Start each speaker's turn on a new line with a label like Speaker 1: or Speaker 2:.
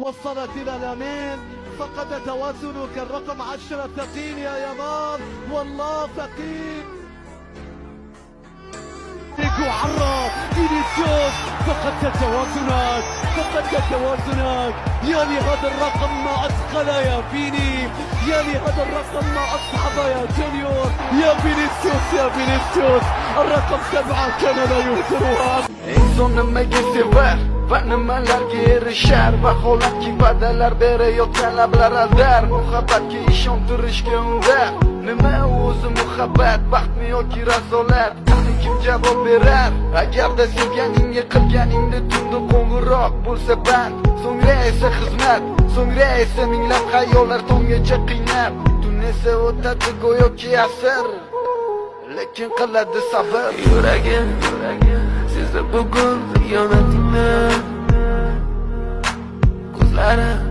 Speaker 1: وصلت إلى اليمين، فقد توازنك الرقم 10 ثقيل يا يامال، والله ثقيل. عرض فينيسيوس، فقدت توازنك، فقدت توازنك. يا لهذا الرقم ما أثقل يا فيني، يا لهذا الرقم ما أصعب يا جونيور. يا فينيسيوس يا فينيسيوس، الرقم 7 كان لا يهدرها.
Speaker 2: İnson nimaga sevar va nimalarga erishar, vaholanki va'dalar berayotgan lablar aldar. Muhabbatga ishontirishga undar, nima o'zi muhabbat, baxtmi yoki razolat? Qani kim javob berar? Agarda sevganingga qilganingda tunda qo'ng'iroq bo'lsa band, so'ngra esa xizmat, so'ngra esa minglab xayollar tonggacha qiynab, tun esa o'tadi go'yoki asr, lekin qiladi sabr. Yuragim sezdi bugun xiyonatingni, ko'zlari